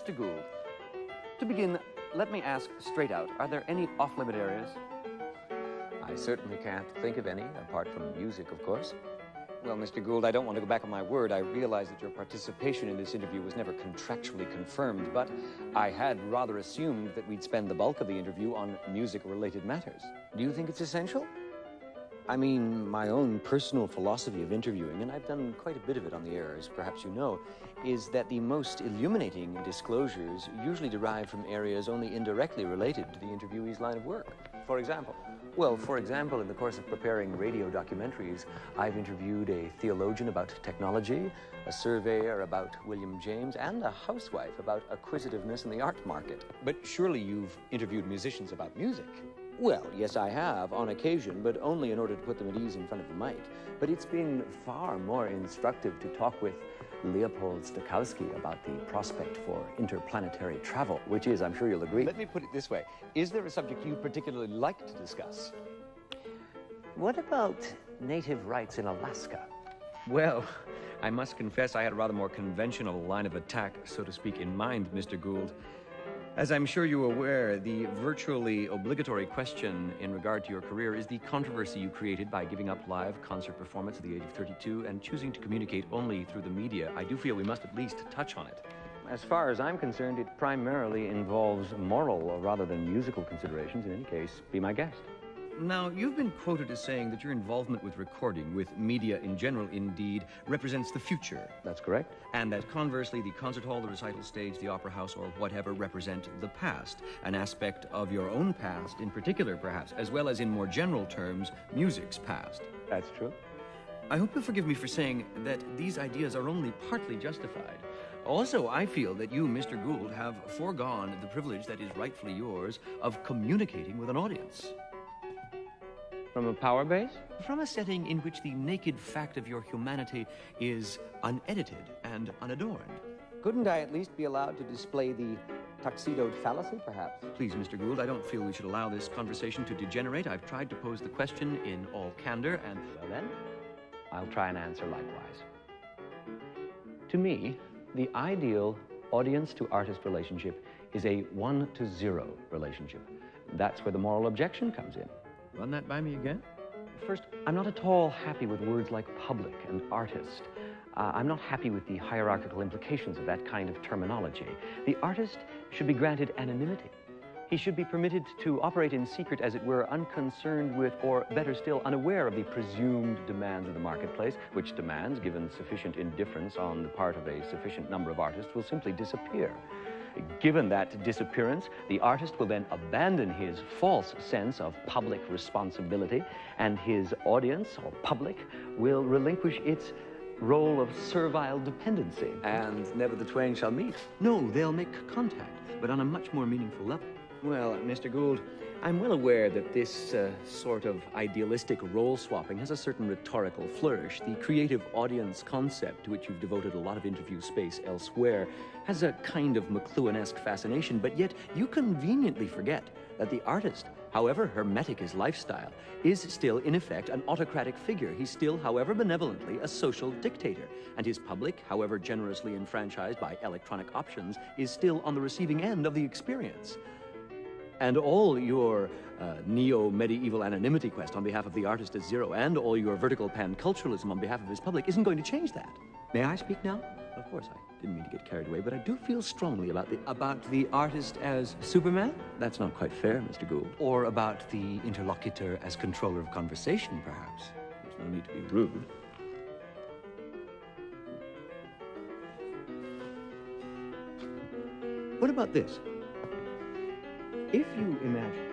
Mr. Gould, to begin, let me ask straight out, are there any off-limit areas? I certainly can't think of any, apart from music, of course. Well, Mr. Gould, I don't want to go back on my word. I realize that your participation in this interview was never contractually confirmed, but I had rather assumed that we'd spend the bulk of the interview on music-related matters. Do you think it's essential? I mean, my own personal philosophy of interviewing, and I've done quite a bit of it on the air, as perhaps you know, is that the most illuminating disclosures usually derive from areas only indirectly related to the interviewee's line of work. For example? Well, for example, in the course of preparing radio documentaries, I've interviewed a theologian about technology, a surveyor about William James, and a housewife about acquisitiveness in the art market. But surely you've interviewed musicians about music. Well, yes, I have, on occasion, but only in order to put them at ease in front of the mic. But it's been far more instructive to talk with Leopold Stokowski about the prospect for interplanetary travel, which is, I'm sure you'll agree. Let me put it this way. Is there a subject you particularly like to discuss? What about native rights in Alaska? Well, I must confess I had a rather more conventional line of attack, so to speak, in mind, Mr. Gould. As I'm sure you're aware, the virtually obligatory question in regard to your career is the controversy you created by giving up live concert performance at the age of 32 and choosing to communicate only through the media. I do feel we must at least touch on it. As far as I'm concerned, it primarily involves moral rather than musical considerations. In any case, be my guest. Now, you've been quoted as saying that your involvement with recording, with media in general, indeed, represents the future. That's correct. And that conversely, the concert hall, the recital stage, the opera house, or whatever represent the past, an aspect of your own past in particular, perhaps, as well as in more general terms, music's past. That's true. I hope you'll forgive me for saying that these ideas are only partly justified. Also, I feel that you, Mr. Gould, have foregone the privilege that is rightfully yours of communicating with an audience. From a power base? From a setting in which the naked fact of your humanity is unedited and unadorned. Couldn't I at least be allowed to display the tuxedoed fallacy, perhaps? Please, Mr. Gould, I don't feel we should allow this conversation to degenerate. I've tried to pose the question in all candor, and well then, I'll try and answer likewise. To me, the ideal audience-to-artist relationship is a 1-to-0 relationship. That's where the moral objection comes in. Run that by me again? First, I'm not at all happy with words like public and artist. I'm not happy with the hierarchical implications of that kind of terminology. The artist should be granted anonymity. He should be permitted to operate in secret, as it were, unconcerned with, or better still, unaware of the presumed demands of the marketplace, which demands, given sufficient indifference on the part of a sufficient number of artists, will simply disappear. Given that disappearance, the artist will then abandon his false sense of public responsibility, and his audience, or public, will relinquish its role of servile dependency. And never the twain shall meet. No, they'll make contact, but on a much more meaningful level. Well, Mr. Gould, I'm well aware that this sort of idealistic role-swapping has a certain rhetorical flourish. The creative audience concept, to which you've devoted a lot of interview space elsewhere, has a kind of McLuhan-esque fascination, but yet you conveniently forget that the artist, however hermetic his lifestyle, is still, in effect, an autocratic figure. He's still, however benevolently, a social dictator. And his public, however generously enfranchised by electronic options, is still on the receiving end of the experience. And all your neo-medieval anonymity quest on behalf of the artist as zero, and all your vertical pan-culturalism on behalf of his public isn't going to change that. May I speak now? Of course, I didn't mean to get carried away, but I do feel strongly about the artist as Superman. That's not quite fair, Mr. Gould. Or about the interlocutor as controller of conversation, perhaps. There's no need to be rude. What about this? If you imagine